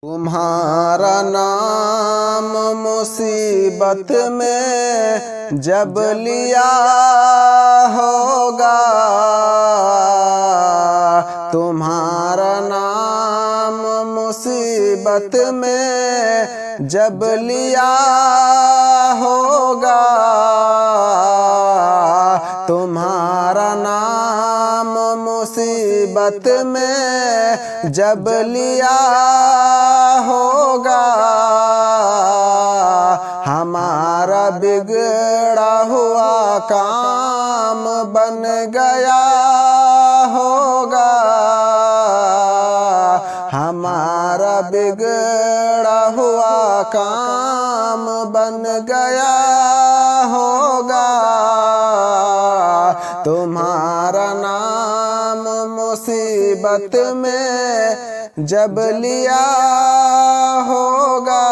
تمہارا نام مصیبت میں جب لیا ہوگا، تمہارا نام مصیبت میں جب لیا ہوگا، تمہارا نام مصیبت میں جب لیا ہوگا، ہمارا بگڑا ہوا کام بن گیا ہوگا، ہمارا بگڑا ہوا کام بن گیا ہوگا، تمہارا نام مصیبت میں جب لیا ہوگا۔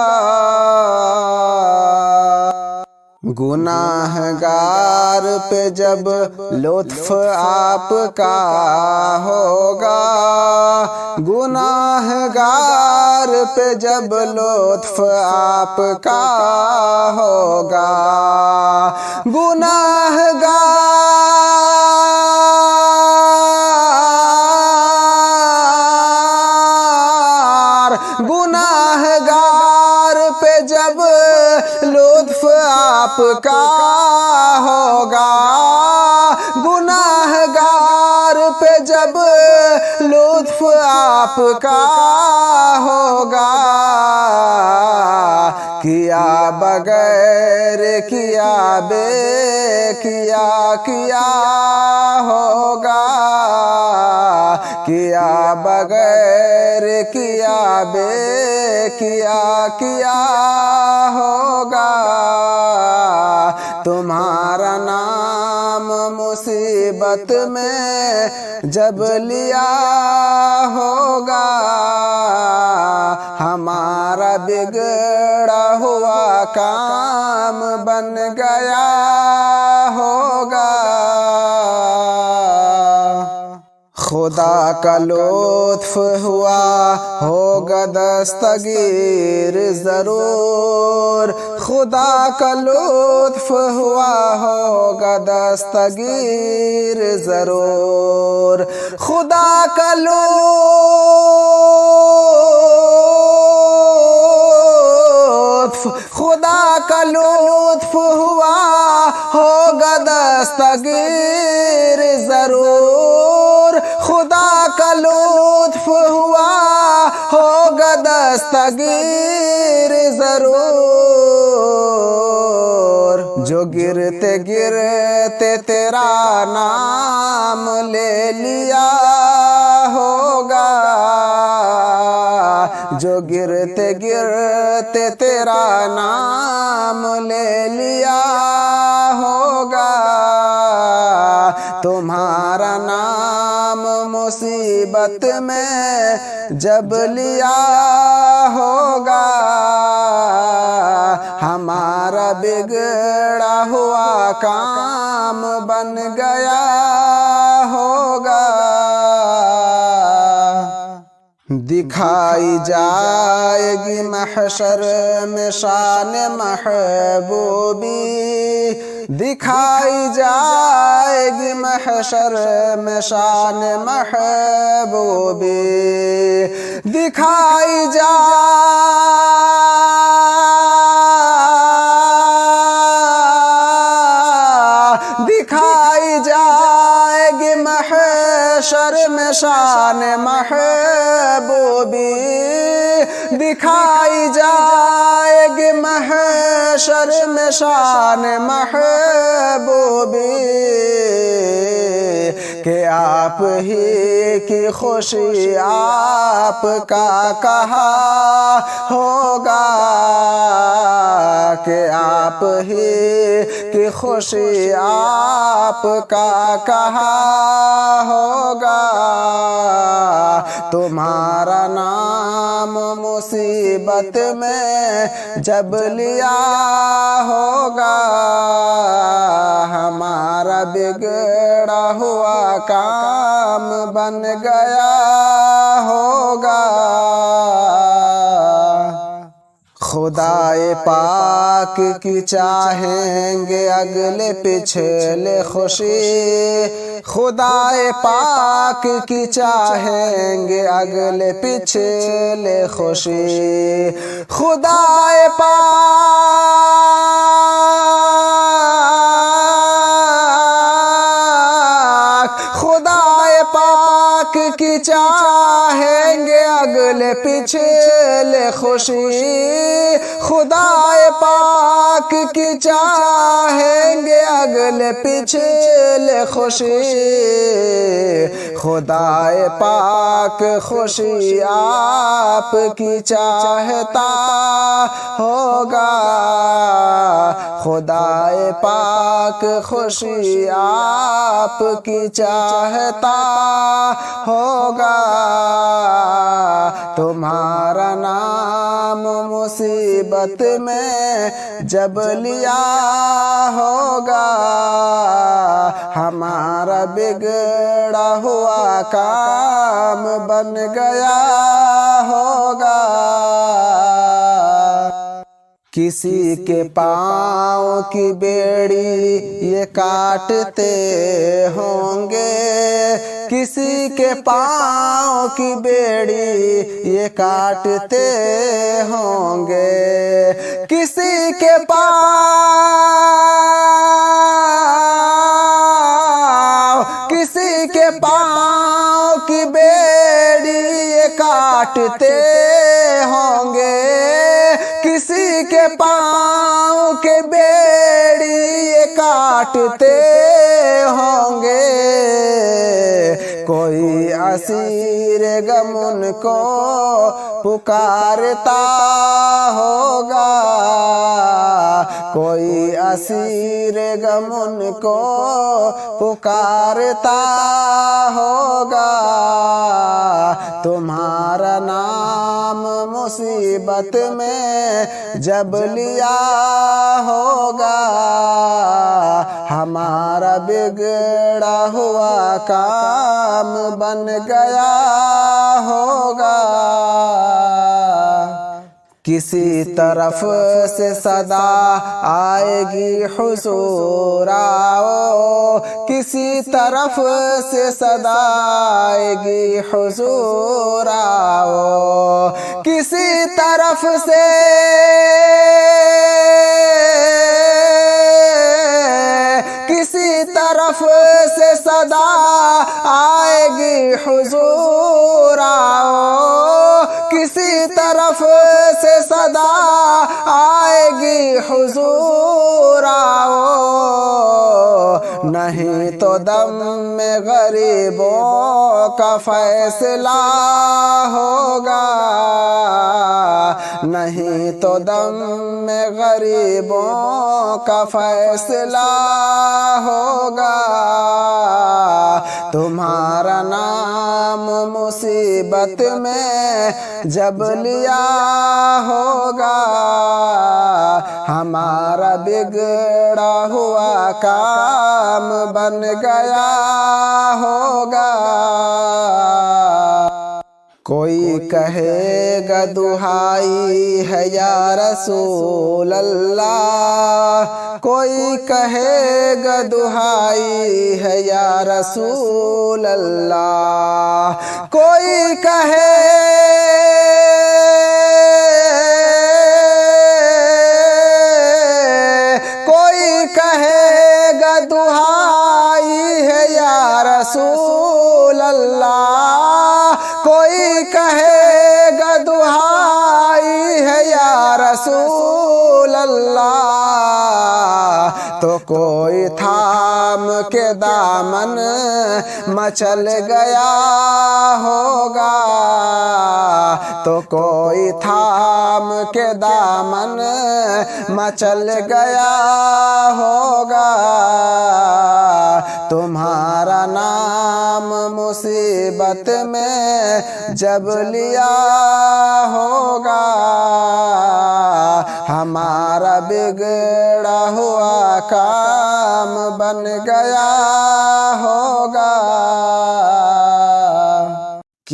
گناہگار پہ جب لطف آپ کا ہوگا، گناہگار پہ جب لطف آپ کا ہوگا، گناہگار پہ جب لطف آپ کا ہوگا، گناہگار پہ جب لطف آپ کا ہوگا، کیا بغیر کیا بے کیا ہوگا، کیا بغیر کیا بے کیا ہوگا، تمہارا نام مصیبت میں جب لیا ہوگا، ہمارا بگڑا ہوا کام بن گیا ہوگا، خدا کا لطف ہوا ہوگا دستگیر ضرور، خدا کا لطف ہوا ہوگا دستگیر ضرور، خدا کا لطف ہوا ہوگا دستگیر ضرور، خدا کا لطف ہوا ہوگا دستگیر ضرور، جو گرتے گرتے تیرا نام لے لیا ہوگا، جو گرتے گرتے تیرا نام لے لیا ہوگا، تمہارا نام مصیبت میں جب لیا ہوگا، ہمارا بگڑا ہوا کام بن گیا ہوگا، دکھائی جائے گی محشر میں شان محبوبی، دکھائی جائے گی محشر میں شان محبوبی، دکھائی جائے گی محشر میں شان محبوبی، دکھائی جائے گی محشر میں شان محبوبی، کہ آپ ہی کی خوشی آپ کا کہا ہوگا، کہ آپ ہی کی خوشی آپ کا کہا ہوگا، تمہارا نام مصیبت میں جب لیا ہوگا، ہمارا بگڑا ہوا کام بن گیا ہوگا۔ خدائے پاک کی چاہیں گے اگلے پچھلے خوشی، خدائے پاک کی چاہیں گے اگلے پچھلے خوشی، خدائے خدائے پاک کی چاہیں گے اگلے پچھلے خوشی، خدائے پاک کی چاہیں گے اگلے پچھلے خوشی، خدائے پاک خوشی آپ کی چاہتا ہوگا، خدائے پاک خوشی آپ کی چاہتا ہوگا، تمہارا نام مصیبت میں جب لیا ہوگا، ہمارا بگڑا ہوا کام بن گیا ہوگا، کسی کے پاؤں کی بیڑی یہ کاٹتے ہوں گے، کسی کے پاؤں کی بیڑی یہ کاٹتے ہوں گے، کسی کے پاؤں کی بیڑی یہ کاٹتے ہوں گے، کسی کے پاؤں کے بیڑی یہ کاٹتے ہوں گے، کوئی اسیر غم ان کو پکارتا ہوگا، کوئی اسیر غم ان کو پکارتا ہوگا، تمہارا نام مصیبت میں جب لیا ہوگا، ہمارا بگڑا ہوا کام بن گیا ہوگا، کسی طرف سے صدا آئے گی حضور آؤ، کسی طرف سے صدا آئے گی حضور آؤ، کسی طرف سے صدا آئے گی حضور آؤ، کسی طرف سے صدا آئے گی حضور آؤ، نہیں تو دم میں غریبوں کا فیصلہ ہوگا، نہیں تو دم میں غریبوں کا فیصلہ ہوگا، تمہارا نام مصیبت میں جب لیا ہوگا، ہمارا بگڑا ہوا کام بن گیا ہوگا، کوئی کہے گا دہائی ہے یا رسول اللہ، کوئی کہے گا دہائی ہے یا رسول اللہ، کوئی کہے گا دہائی ہے یا رسول اللہ، کوئی کہے گا دہائی ہے یا رسول اللہ، تو کوئی تھام کے دامن مچل گیا ہوگا، تو کوئی تھام کے دامن مچل گیا ہوگا، تمہارا نام مصیبت میں جب لیا ہوگا، ہمارا بگڑا ہوا کام بن گیا ہوگا،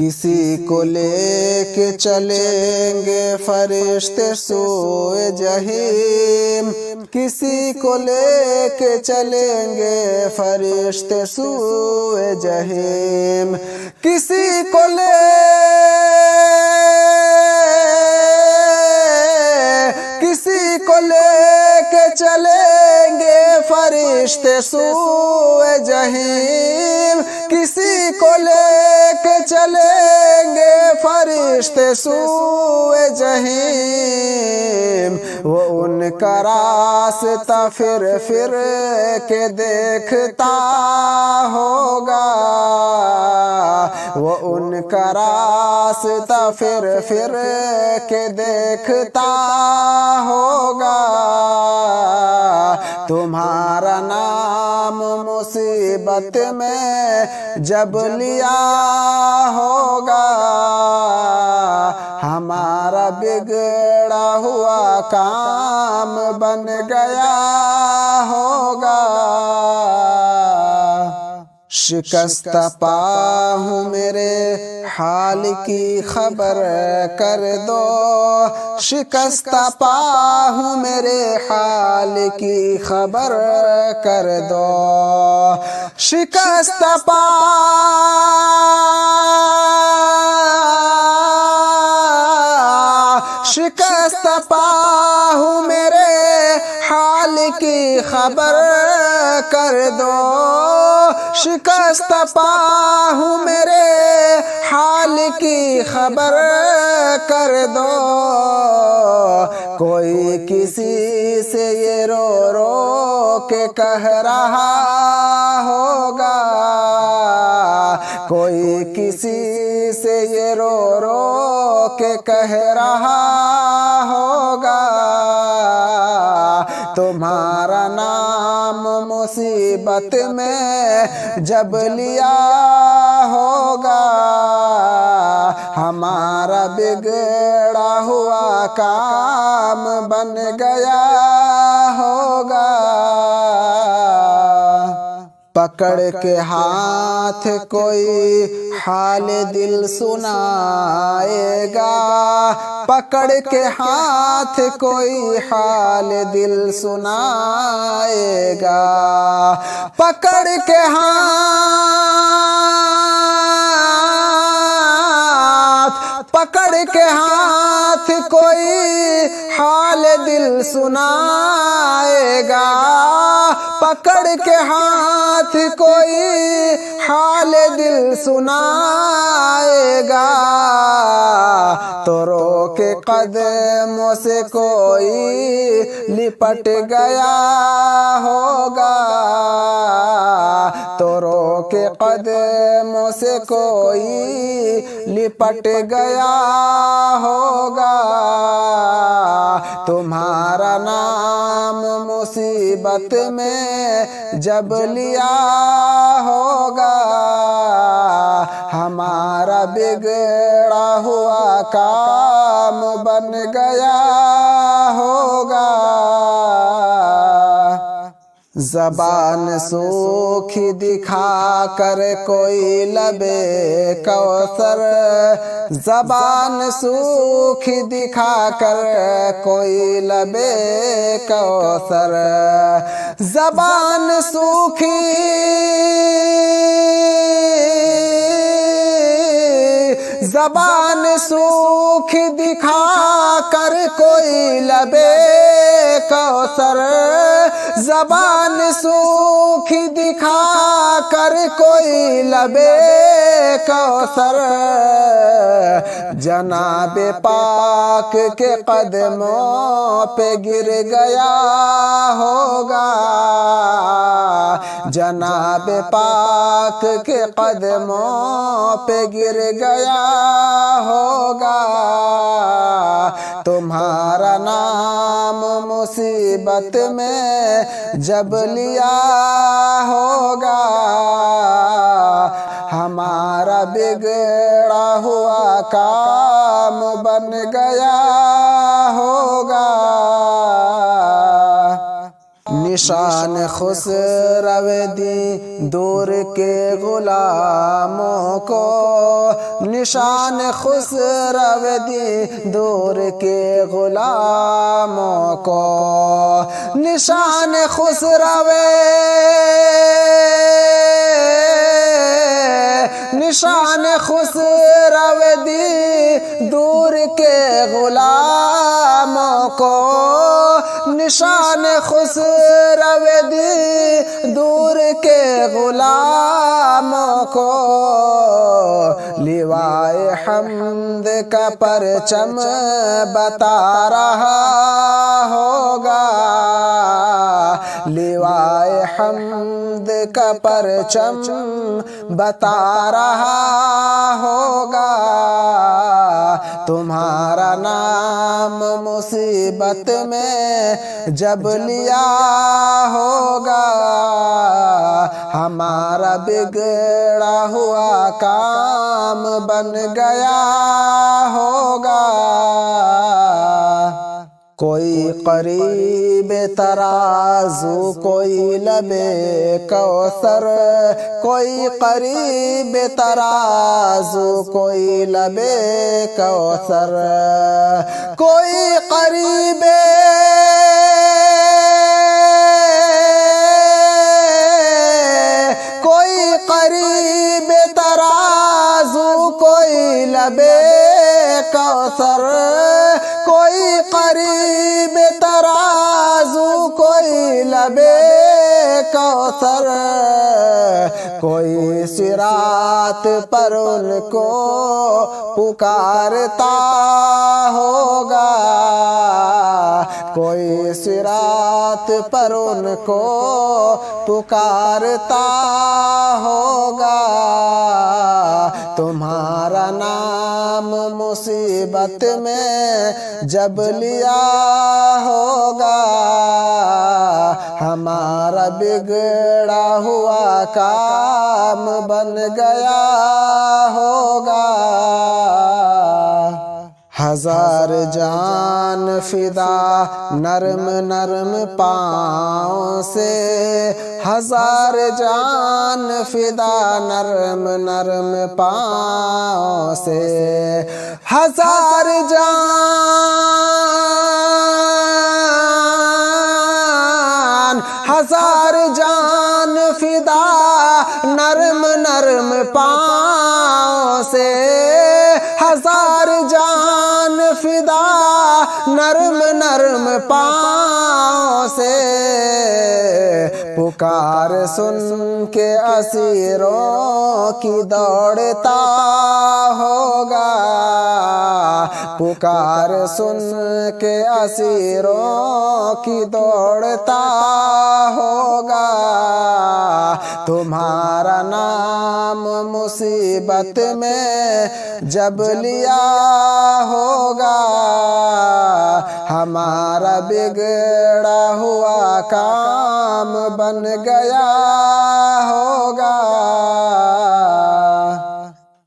کسی کو لے کے چلیں گے فرشتے سوئے جہیم، کسی کو لے کے چلیں گے فرشتے سوئے جہیم، کسی کو لے کے چلیں گے فرشتے سوئے جہیم، کسی کو لے کے چلیں گے فرشتے سوئے جہیم، وہ ان کا راستہ پھر کے دیکھتا ہوگا، وہ ان کا راستہ پھر کے دیکھتا ہوگا، تمہارا نام مصیبت میں جب لیا ہوگا، ہمارا بگڑا ہوا کام بن گیا ہوگا، شکستہ پا ہوں میرے حال کی خبر کر دو، شکستہ پا ہوں میرے حال کی خبر کر دو، شکستہ پا ہوں میرے حال کی خبر کر دو، شکست پا ہوں میرے حال کی خبر کر دو، کوئی کسی سے یہ رو رو کے کہہ رہا ہوگا، کوئی کسی سے یہ رو رو کے کہہ رہا ہوگا، تمہارا نام مصیبت میں جب لیا ہوگا، ہمارا بگڑا ہوا کام بن گیا ہوگا، پکڑ کے ہاتھ کوئی حال دل سنائے گا، پکڑ کے ہاتھ کوئی حال دل سنائے گا، پکڑ کے ہاتھ کوئی حال دل سنائے گا، پکڑ کے ہاتھ کوئی حال دل سنائے گا، تو رو کے قدموں سے کوئی لپٹ گیا ہوگا، تو رو کے قدموں سے کوئی لپٹ گیا ہوگا، تمہارا نام مصیبت میں جب لیا ہوگا، ہمارا بگڑا ہوا کام بن گیا ہوگا، زبان سوکھی دکھا کر کوئی لبے کوثر، زبان سوکھی دکھا کر کوئی لبے کوثر، زبان سوکھی دکھا کر کوئی لبے کوثر، زبان سوکھی دکھا کر کوئی لبے کوثر، جناب پاک کے قدموں پہ گر گیا ہوگا، جناب پاک کے قدموں پہ گر گیا ہوگا، تمہارا نام مصیبت میں جب لیا ہوگا، ہمارا بگڑا ہوا کام بن گیا ہوگا، نشان خسرو دی دور کے غلاموں کو، نشان خسرو دی دور کے غلاموں کو، نشان خسرو نشان خسرو دی دور کے غلاموں کو، نشان خسرو دی دور کے غلاموں کو، لوائے حمد کا پرچم بتا رہا ہوگا، لوائے حمد کا پرچم بتا رہا ہوگا، تمہارا نام مصیبت میں جب لیا ہوگا، ہمارا بگڑا ہوا کام بن گیا ہوگا، کوئی قریب ترازو کوئی لب کوثر، کوئی قریب ترازو کوئی لب کوثر، کوئی قریب ترازو کوئی لب کوثر، کوئی قریب ترازو کوئی لب کوثر، کوئی صراط پر ان کو پکارتا ہوگا، کوئی صراط پر ان کو پکارتا ہوگا، تمہارا نام مصیبت میں جب لیا ہوگا، ہمارا بگڑا ہوا کام بن گیا ہوگا، ہزار جان فدا نرم نرم پاؤں سے، ہزار جان فدا نرم نرم پاؤں سے، ہزار جان فدا نرم نرم پاؤں سے، ہزار جان فدا نرم نرم پاؤں سے، پکار سن کے اسیروں کی دوڑتا ہوگا، پکار سن کے اسیروں کی دوڑتا ہوگا، تمہارا نام مصیبت میں جب لیا ہوگا، ہمارا بگڑا ہوا کام بن گیا ہوگا،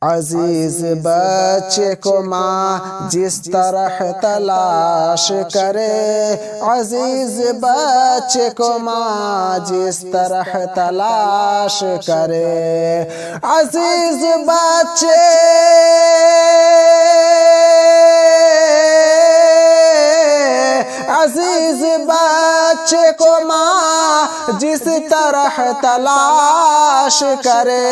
عزیز بچے کو ماں جس طرح تلاش کرے، عزیز بچے کو ماں جس طرح تلاش کرے، عزیز بچے کو ماں جس طرح تلاش کرے،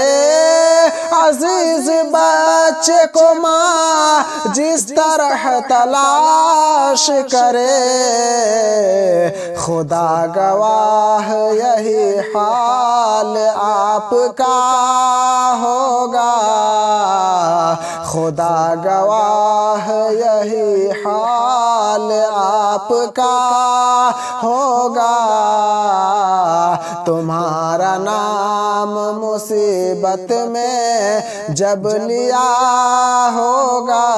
عزیز بچے کو ماں جس طرح تلاش کرے، خدا گواہ یہی حال آپ کا ہوگا، خدا گواہ یہی حال آپ کا ہوگا، تمہارا نام مصیبت میں جب لیا ہوگا،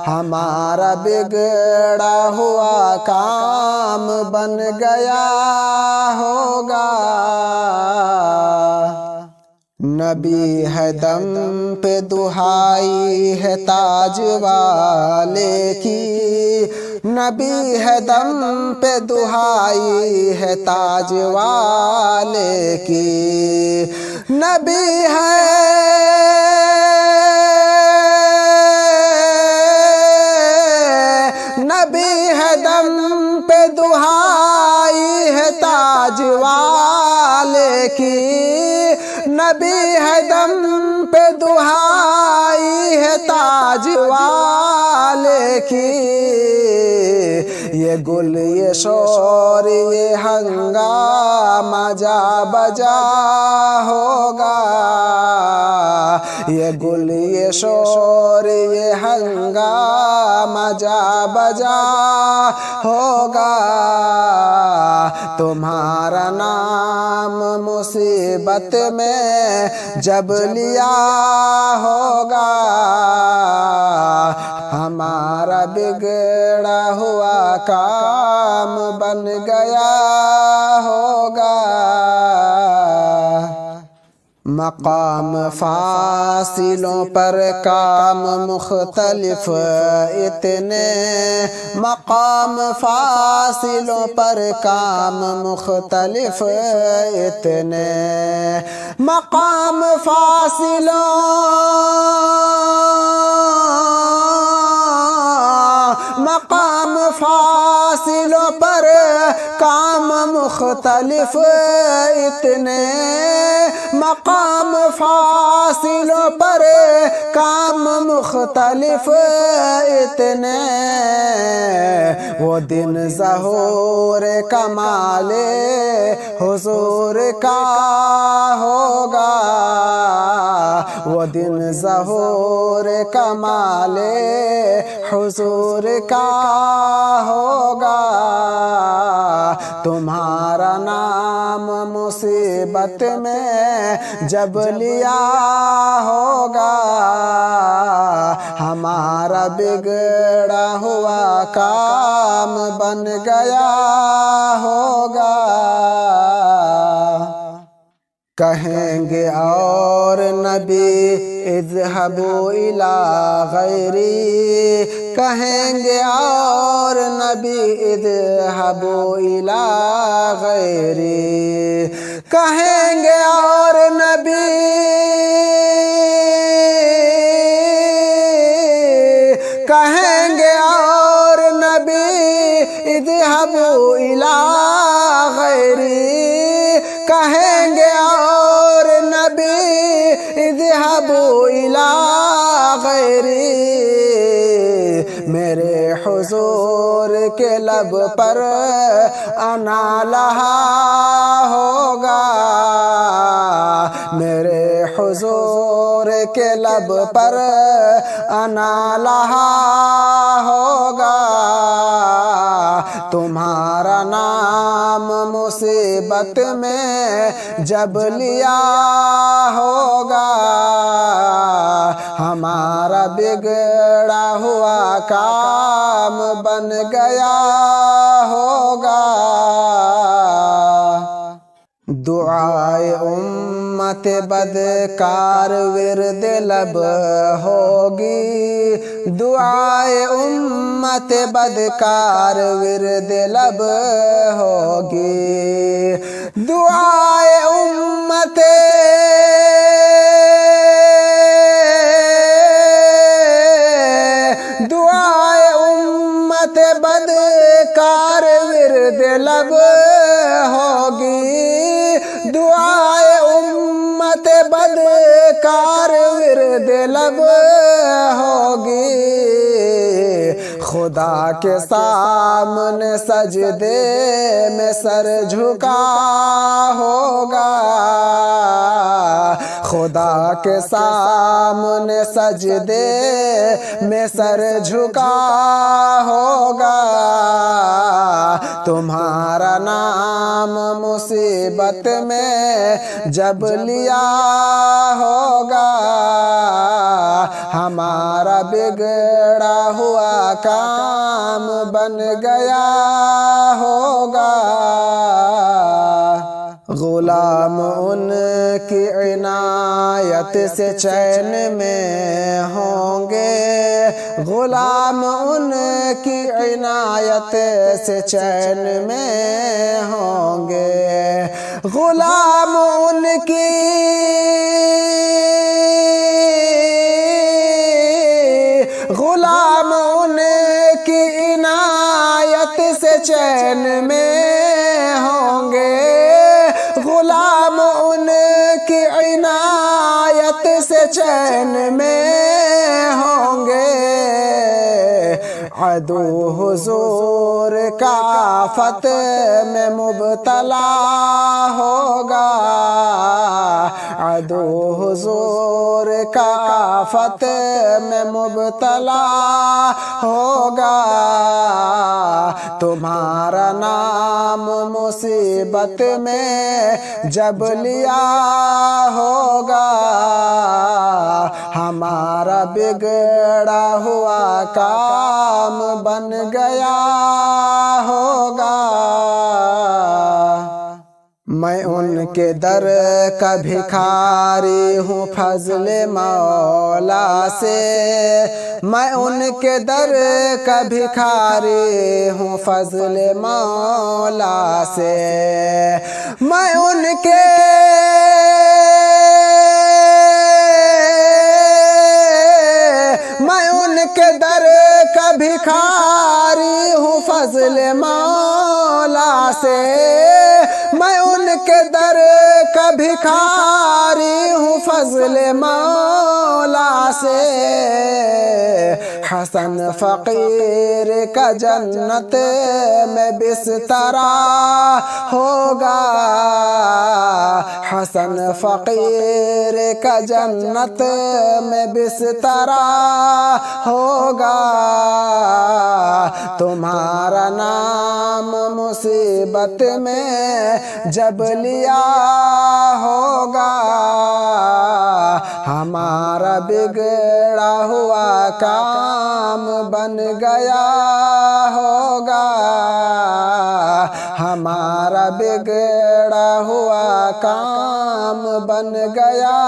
ہمارا بگڑا ہوا کام بن گیا ہوگا، نبی ہے دم پہ دہائی ہے تاج والے کی، نبی ہے دم پہ دہائی ہے تاج والے کی، نبی ہے دم پہ دہائی ہے تاج والے کی، نبی ہے دم پہ دہائی ہے تاج والے کی، یہ گل یہ شور یہ ہنگامہ جا بجا ہوگا، یہ گل یہ شور یہ ہنگامہ جا بجا ہوگا، تمہارا نام مصیبت میں جب لیا ہوگا، ہمارا بگڑا ہوا کام بن گیا ہوگا، مقام فاصلوں پر کام مختلف اتنے، مقام فاصلوں پر کام مختلف اتنے، مقام فاصلوں پر کام مختلف اتنے، مقام فاصلوں پر کام مختلف اتنے، وہ دن ظہور کمال حضور کا ہوگا، وہ دن ظہور کمال حضور کا ہوگا، تمہارا نام مصیبت میں جب لیا ہوگا، ہمارا بگڑا ہوا کام بن گیا ہوگا، کہیں گے اور نبی اذهبوا الی غیری، کہیں گے اور نبی اذهبوا الی غیری، کہیں گے اور نبی اذهبوا الی غیری، کہیں گے اور نبی اذهبوا الی غیری، میرے حضور کے لب پر انا لہا ہوگا، میرے حضور کے لب پر انا لہا ہوگا، تمہارا نام مصیبت میں جب لیا ہوگا، ہمارا بگڑا ہوا کام بن گیا ہوگا، دعائے امت بدکار ورد لب ہوگی، دعائے امت بدکار ورد لب ہوگی، دعائے امت بدکار ورد لب ہوگی، دعائے امت بدکار ورد لب ہوگی، خدا کے سامنے سجدے میں سر جھکا ہوگا، خدا کے سامنے سجدے میں سر جھکا ہوگا، تمہارا نام مصیبت میں جب لیا ہوگا، ہمارا بگڑا ہوا کام بن گیا ہوگا، غلام ان کی عنایت سے چین میں ہوں گے، غلام ان کی عنایت سے چین میں ہوں گے، غلام ان کی عنایت سے چین میں ہوں گے، غلام ان کی عنایت سے چین میں ہوں گے۔ عدو حضور کا آفت میں مبتلا ہوگا، عدو حضور کا آفت میں مبتلا ہوگا، تمہارا نام مصیبت میں جب لیا ہوگا، ہمارا بگڑا ہوا کام بن گیا ہوگا۔ میں ان کے در کا بھکاری ہوں فضل مولا سے، میں ان کے در کا بھکاری ہوں فضل مولا سے، میں ان کے در کا بھکاری ہوں فضل مولا سے، میں ان کے در کا بھکاری ہوں فضل مولا سے۔ حسن فقیر کا جنت میں بسترا ہوگا، حسن فقیر کا جنت میں بسترا ہوگا، تمہارا نام مصیبت میں جب لیا ہوگا، ہمارا بگڑا ہوا کام بن گیا ہوگا، ہمارا بگڑا ہوا کام بن گیا